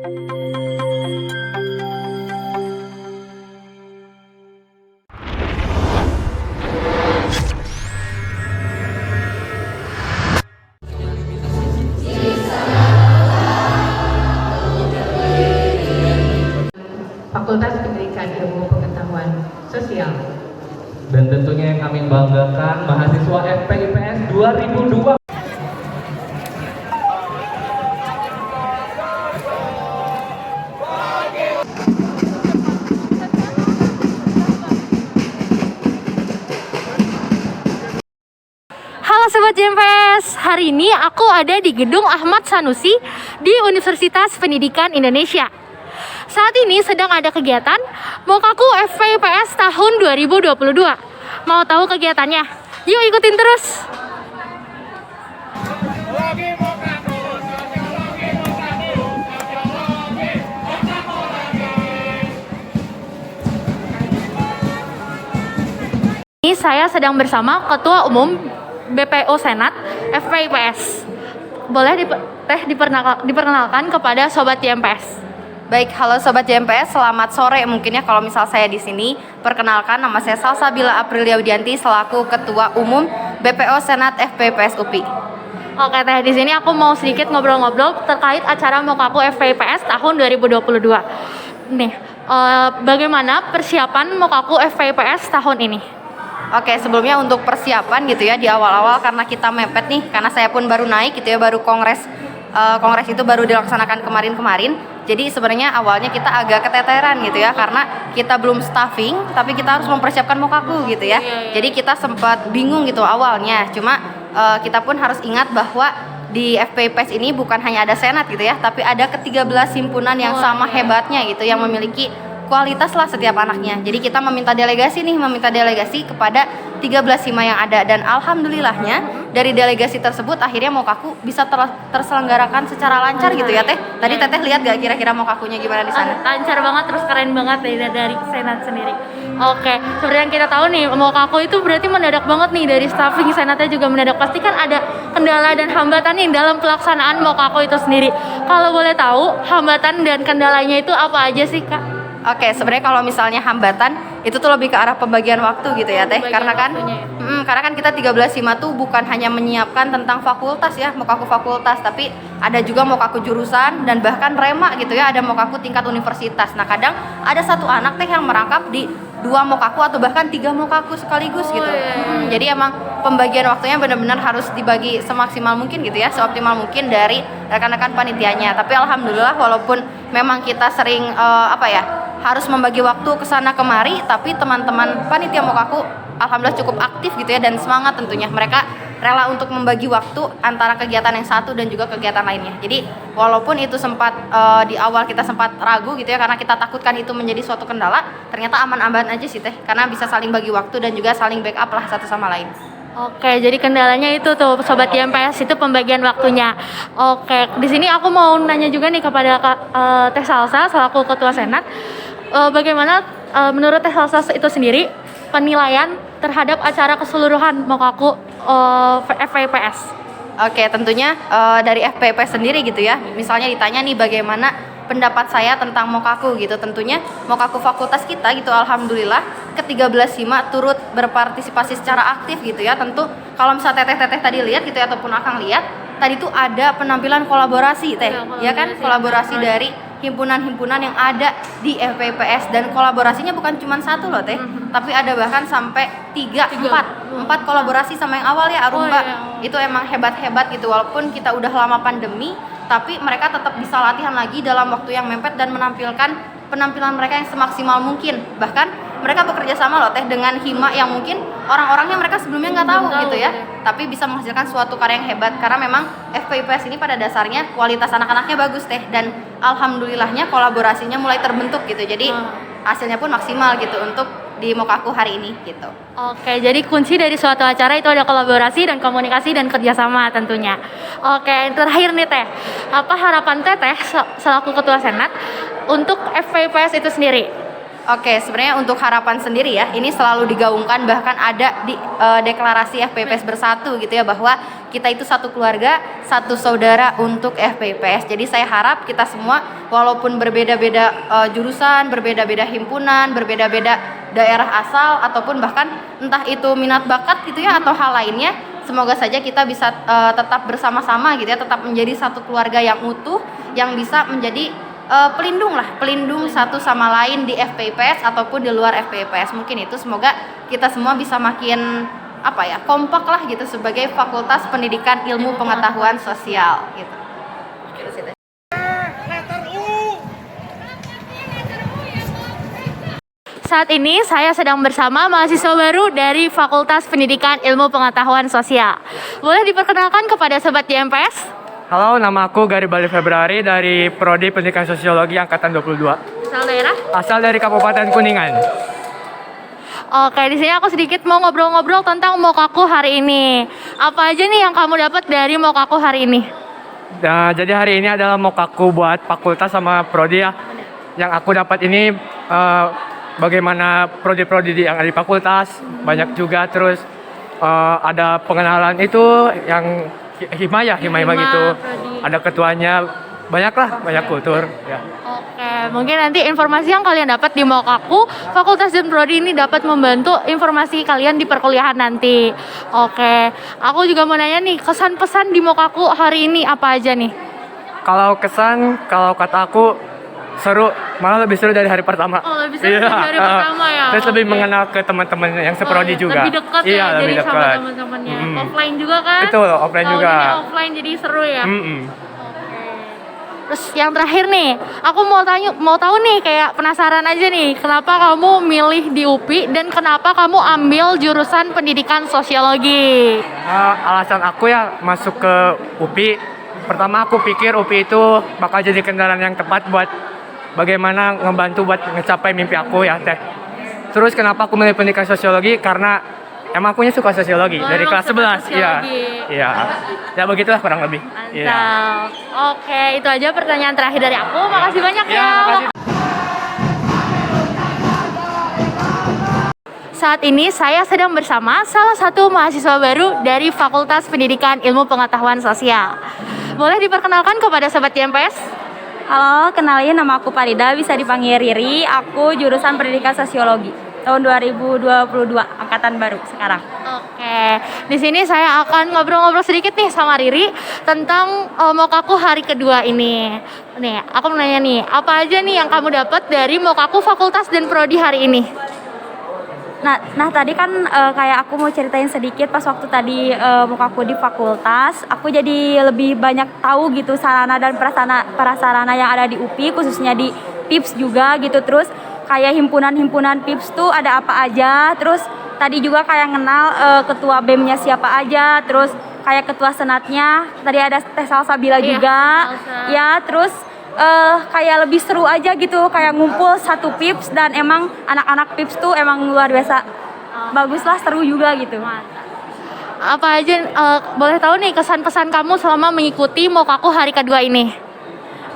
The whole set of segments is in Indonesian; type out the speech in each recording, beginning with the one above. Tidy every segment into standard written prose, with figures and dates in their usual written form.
Fakultas Pendidikan Ilmu Pengetahuan Sosial. Dan tentunya yang kami banggakan mahasiswa FPIPS 2002. Halo Sobat JMPS, hari ini aku ada di Gedung Ahmad Sanusi di Universitas Pendidikan Indonesia. Saat ini sedang ada kegiatan Mokaku FPIPS tahun 2022. Mau tahu kegiatannya? Yuk ikutin terus! Ini saya sedang bersama Ketua Umum BPO Senat FPIPS. Boleh diperkenalkan kepada Sobat JMPS. Baik, halo Sobat JMPS, selamat sore mungkin ya kalau misal saya di sini. Perkenalkan, nama saya Salsabila Aprilia Widianti selaku Ketua Umum BPO Senat FPIPS UPI. Oke Teh, di sini aku mau sedikit ngobrol-ngobrol terkait acara Mokaku FPIPS tahun 2022. Nih, bagaimana persiapan Mokaku FPIPS tahun ini? Oke, sebelumnya untuk persiapan gitu ya di awal-awal karena kita mepet nih, karena saya pun baru naik gitu ya, baru kongres itu baru dilaksanakan kemarin-kemarin. Jadi sebenarnya awalnya kita agak keteteran gitu ya karena kita belum staffing tapi kita harus mempersiapkan Mokaku gitu ya. Jadi kita sempat bingung gitu awalnya. Cuma kita pun harus ingat bahwa di FPIPS ini bukan hanya ada senat gitu ya, tapi ada ke-13 himpunan yang sama hebatnya gitu yang memiliki kualitas lah setiap anaknya. Jadi kita meminta delegasi kepada 13 hima yang ada, dan alhamdulillahnya dari delegasi tersebut akhirnya Mokaku bisa terselenggarakan secara lancar gitu ya Teh. Tadi Teteh lihat gak kira-kira Mokakunya gimana di sana? Lancar banget, terus keren banget dari senat sendiri. Oke, seperti yang kita tahu nih, Mokaku itu berarti mendadak banget nih, dari staffing senatnya juga mendadak. Pasti kan ada kendala dan hambatan nih dalam pelaksanaan Mokaku itu sendiri. Kalau boleh tahu hambatan dan kendalanya itu apa aja sih Kak? Oke, sebenarnya kalau misalnya hambatan itu tuh lebih ke arah pembagian waktu gitu ya Teh. Karena kan kita 13 hima tuh bukan hanya menyiapkan tentang fakultas ya, Mokaku fakultas, tapi ada juga Mokaku jurusan dan bahkan rema gitu ya, ada Mokaku tingkat universitas. Nah, kadang ada satu anak Teh yang merangkap di 2 Mokaku atau bahkan 3 Mokaku sekaligus gitu. Jadi emang pembagian waktunya benar-benar harus dibagi semaksimal mungkin gitu ya, seoptimal mungkin dari rekan-rekan panitianya. Tapi alhamdulillah walaupun memang kita sering harus membagi waktu ke sana kemari, tapi teman-teman panitia Mokaku alhamdulillah cukup aktif gitu ya dan semangat tentunya. Mereka rela untuk membagi waktu antara kegiatan yang satu dan juga kegiatan lainnya. Jadi walaupun itu sempat di awal kita sempat ragu gitu ya karena kita takutkan itu menjadi suatu kendala, ternyata aman-aman aja sih Teh, karena bisa saling bagi waktu dan juga saling backup lah satu sama lain. Oke, jadi kendalanya itu tuh Sobat JMPS, itu pembagian waktunya. Oke, di sini aku mau nanya juga nih kepada Teh Salsa selaku Ketua Senat. Bagaimana menurut Teh Salsa itu sendiri penilaian terhadap acara keseluruhan Mokaku FPIPS? Oke, tentunya dari FPIPS sendiri gitu ya. Misalnya ditanya nih bagaimana pendapat saya tentang Mokaku gitu. Tentunya Mokaku fakultas kita gitu alhamdulillah ke-13 hima turut berpartisipasi secara aktif gitu ya. Tentu kalau misalnya Teteh tadi lihat gitu ya, ataupun Akang lihat, tadi tuh ada penampilan kolaborasi Teh. Ya kan, kolaborasi dari himpunan-himpunan yang ada di FPIPS, dan kolaborasinya bukan cuma satu loh Teh, tapi ada bahkan sampai 4 kolaborasi sama yang awal ya Arumba. Itu emang hebat-hebat gitu, walaupun kita udah lama pandemi, tapi mereka tetap bisa latihan lagi dalam waktu yang mepet dan menampilkan penampilan mereka yang semaksimal mungkin. Bahkan mereka bekerja sama loh Teh dengan hima yang mungkin orang-orangnya mereka sebelumnya nggak tahu gitu ya, tapi bisa menghasilkan suatu karya yang hebat karena memang FPIPS ini pada dasarnya kualitas anak-anaknya bagus Teh, dan alhamdulillahnya kolaborasinya mulai terbentuk gitu. Jadi hasilnya pun maksimal gitu untuk di Mokaku hari ini gitu. Oke, jadi kunci dari suatu acara itu ada kolaborasi dan komunikasi dan kerjasama tentunya. Oke, terakhir nih Teh, apa harapan Teteh selaku Ketua Senat untuk FPIPS itu sendiri? Oke, sebenarnya untuk harapan sendiri ya, ini selalu digaungkan, bahkan ada di deklarasi FPIPS bersatu gitu ya, bahwa kita itu satu keluarga, satu saudara untuk FPIPS. Jadi saya harap kita semua walaupun berbeda-beda jurusan, berbeda-beda himpunan, berbeda-beda daerah asal, ataupun bahkan entah itu minat bakat gitu ya atau hal lainnya, semoga saja kita bisa tetap bersama-sama gitu ya, tetap menjadi satu keluarga yang utuh, yang bisa menjadi pelindung satu sama lain di FPIPS ataupun di luar FPIPS. Mungkin itu, semoga kita semua bisa makin kompak lah gitu sebagai Fakultas Pendidikan Ilmu Pengetahuan Sosial gitu. Saat ini saya sedang bersama mahasiswa baru dari Fakultas Pendidikan Ilmu Pengetahuan Sosial. Boleh diperkenalkan kepada Sobat JMPS? Halo, nama aku Garibaldi Februari dari Prodi Pendidikan Sosiologi Angkatan 22. Asal daerah? Asal dari Kabupaten Kuningan. Oke, di sini aku sedikit mau ngobrol-ngobrol tentang Mokaku hari ini. Apa aja nih yang kamu dapat dari Mokaku hari ini? Nah, jadi hari ini adalah mokaku buat fakultas sama prodi ya. Yang aku dapat ini bagaimana prodi-prodi yang ada di fakultas, banyak juga. Terus ada pengenalan itu yang hima gitu. Prodi. Ada ketuanya, banyak kultur ya. Oke, mungkin nanti informasi yang kalian dapat di Mokaku, fakultas dan prodi ini dapat membantu informasi kalian di perkuliahan nanti. Oke, aku juga mau nanya nih, kesan pesan di Mokaku hari ini apa aja nih? Kalau kata aku seru, malah lebih seru dari hari pertama. Oh, lebih seru dari hari pertama ya. Terus lebih Oke. mengenal ke teman-teman yang seprodi juga. Lebih dekat Iya, ya, lebih jadi sama dekat. teman-temannya. Offline juga kan? Betul, offline Kalau juga. ini offline jadi seru ya. Mm-mm. Oke. Terus yang terakhir nih, aku mau tahu nih, kayak penasaran aja nih, kenapa kamu milih di UPI dan kenapa kamu ambil jurusan Pendidikan Sosiologi? Alasan aku ya masuk ke UPI, pertama aku pikir UPI itu bakal jadi kendaraan yang tepat buat bagaimana ngebantu buat ngecapai mimpi aku ya teh. Terus kenapa aku milih Pendidikan Sosiologi? Karena emang akunya suka sosiologi Oh, dari emang kelas suka 11. Iya. sosiologi. Iya. Ya begitulah kurang lebih. Iya. Mantap. Oke, itu aja pertanyaan terakhir dari aku. Makasih banyak Ya, ya. makasih. Saat ini saya sedang bersama salah satu mahasiswa baru dari Fakultas Pendidikan Ilmu Pengetahuan Sosial. Boleh diperkenalkan kepada Sobat JMPS? Halo, kenalin nama aku Farida, bisa dipanggil Riri. Aku jurusan Pendidikan Sosiologi tahun 2022, angkatan baru sekarang. Oke, di sini saya akan ngobrol-ngobrol sedikit nih sama Riri tentang Mokaku hari kedua ini. Nih, aku mau nanya nih, apa aja nih yang kamu dapat dari Mokaku Fakultas dan Prodi hari ini? Nah tadi kan kayak aku mau ceritain sedikit pas waktu tadi mukaku di fakultas, aku jadi lebih banyak tahu gitu sarana dan prasarana yang ada di UPI, khususnya di PIPS juga gitu. Terus kayak himpunan-himpunan PIPS tuh ada apa aja, terus tadi juga kayak kenal ketua BEM-nya siapa aja, terus kayak ketua senatnya, tadi ada Teh Salsabila juga. Salsa. Ya, terus kayak lebih seru aja gitu, kayak ngumpul satu PIPS dan emang anak-anak PIPS tuh emang luar biasa bagus lah, seru juga gitu. Apa aja boleh tahu nih kesan pesan kamu selama mengikuti Mokaku hari kedua ini?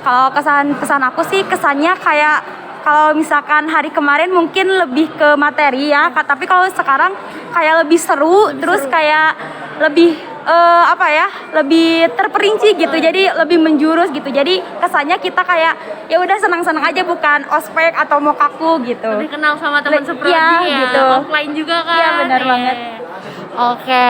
Kalau kesan pesan aku sih, kesannya kayak kalau misalkan hari kemarin mungkin lebih ke materi ya, tapi kalau sekarang kayak lebih seru, terus kayak lebih lebih terperinci gitu, jadi lebih menjurus gitu. Jadi kesannya kita kayak ya udah senang-senang aja, bukan ospek atau mokaku gitu. Lebih kenal sama teman seprodi Iya, ya, gitu. offline juga kan? Iya, benar banget. Oke.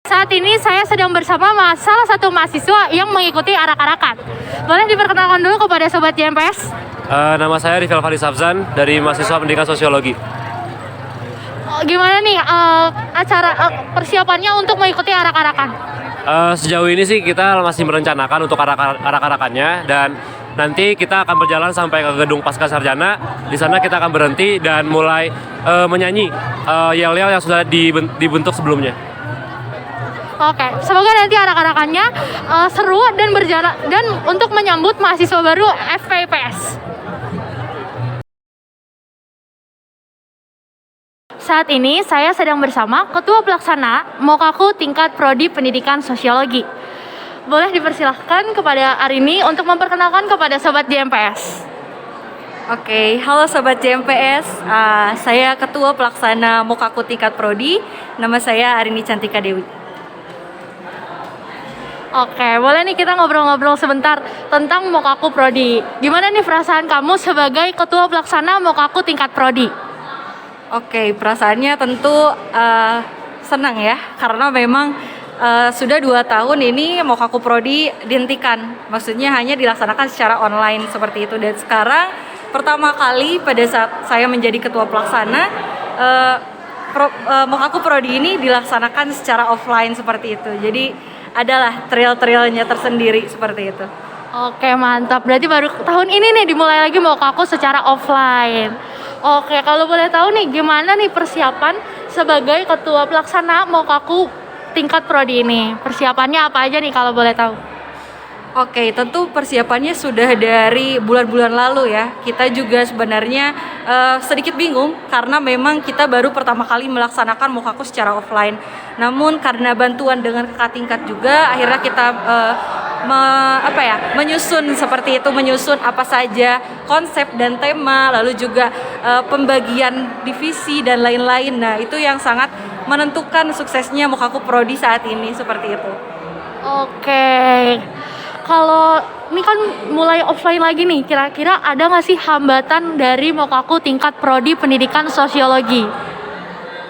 Saat ini saya sedang bersama salah satu mahasiswa yang mengikuti arak-arakan. Boleh diperkenalkan dulu kepada Sobat JMPS? Nama saya Rifel Faris Hafzan dari mahasiswa Pendidikan Sosiologi. Gimana nih acara persiapannya untuk mengikuti arak-arakan? Sejauh ini sih kita masih merencanakan untuk arak-arakannya, dan nanti kita akan berjalan sampai ke gedung Pasca Sarjana. Di sana kita akan berhenti dan mulai menyanyi yel-yel yang sudah dibentuk sebelumnya. Oke, semoga nanti arak-arakannya seru dan berjalan, dan untuk menyambut mahasiswa baru FPIPS. Saat ini saya sedang bersama Ketua Pelaksana Mokaku tingkat Prodi Pendidikan Sosiologi. Boleh dipersilahkan kepada Arini untuk memperkenalkan kepada Sobat JMPS. Oke, halo Sobat JMPS, saya Ketua Pelaksana Mokaku Tingkat Prodi, nama saya Arini Cantika Dewi. Oke, boleh nih kita ngobrol-ngobrol sebentar tentang Mokaku Prodi. Gimana nih perasaan kamu sebagai Ketua Pelaksana Mokaku Tingkat Prodi? Oke, perasaannya tentu senang ya, karena memang sudah 2 tahun ini Mokaku Prodi dihentikan, maksudnya hanya dilaksanakan secara online seperti itu. Dan sekarang pertama kali pada saat saya menjadi ketua pelaksana, Mokaku Prodi ini dilaksanakan secara offline seperti itu. Jadi adalah trail-trailnya tersendiri seperti itu. Oke, mantap. Berarti baru tahun ini nih dimulai lagi Mokaku secara offline. Oke, kalau boleh tahu nih gimana nih persiapan sebagai ketua pelaksana Mokaku tingkat prodi ini? Persiapannya apa aja nih kalau boleh tahu? Oke, tentu persiapannya sudah dari bulan-bulan lalu ya. Kita juga sebenarnya sedikit bingung karena memang kita baru pertama kali melaksanakan Mokaku secara offline. Namun karena bantuan dengan kakak tingkat juga, akhirnya kita menyusun seperti itu, menyusun apa saja konsep dan tema, lalu juga pembagian divisi dan lain-lain. Nah, itu yang sangat menentukan suksesnya Mokaku Prodi saat ini seperti itu. Oke. Kalau ini kan mulai offline lagi nih, kira-kira ada nggak sih hambatan dari Mokaku tingkat prodi pendidikan sosiologi?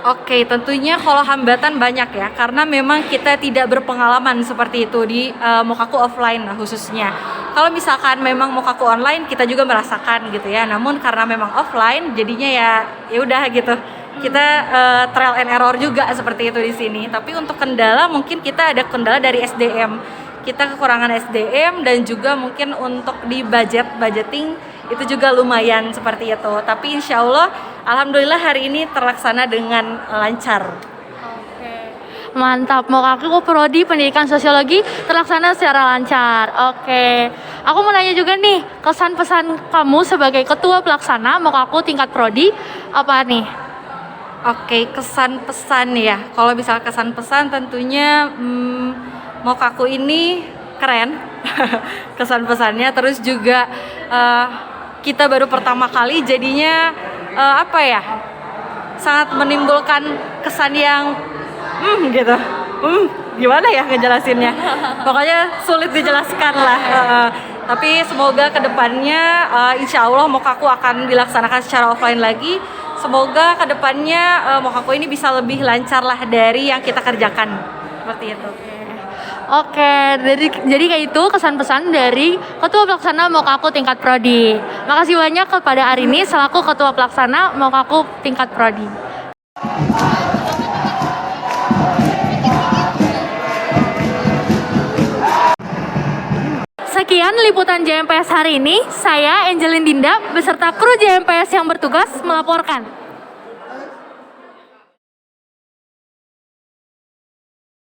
Oke, tentunya kalau hambatan banyak ya, karena memang kita tidak berpengalaman seperti itu di Mokaku offline lah khususnya. Kalau misalkan memang Mokaku online, kita juga merasakan gitu ya. Namun karena memang offline, jadinya ya udah gitu. Kita trial and error juga seperti itu di sini. Tapi untuk kendala mungkin kita ada kendala dari SDM. Kita kekurangan SDM dan juga mungkin untuk di budgeting itu juga lumayan seperti itu. Tapi insya Allah, alhamdulillah hari ini terlaksana dengan lancar. Oke, mantap. Mokaku Prodi Pendidikan Sosiologi terlaksana secara lancar. Oke, aku mau nanya juga nih, kesan pesan kamu sebagai ketua pelaksana Mokaku tingkat prodi apa nih? Oke, kesan pesan ya. Kalau misal kesan pesan tentunya Mokaku ini keren kesan pesannya, terus juga kita baru pertama kali jadinya sangat menimbulkan kesan yang gitu gimana ya ngejelasinnya, pokoknya sulit dijelaskan lah. Tapi semoga kedepannya insya Allah Mokaku akan dilaksanakan secara offline lagi. Semoga kedepannya Mokaku ini bisa lebih lancar lah dari yang kita kerjakan seperti itu. Oke, jadi kayak itu kesan pesan dari Ketua Pelaksana Mokaku Tingkat Prodi. Makasih banyak kepada Arini selaku Ketua Pelaksana Mokaku Tingkat Prodi. Sekian liputan JMPS hari ini. Saya Angelin Dinda beserta kru JMPS yang bertugas melaporkan.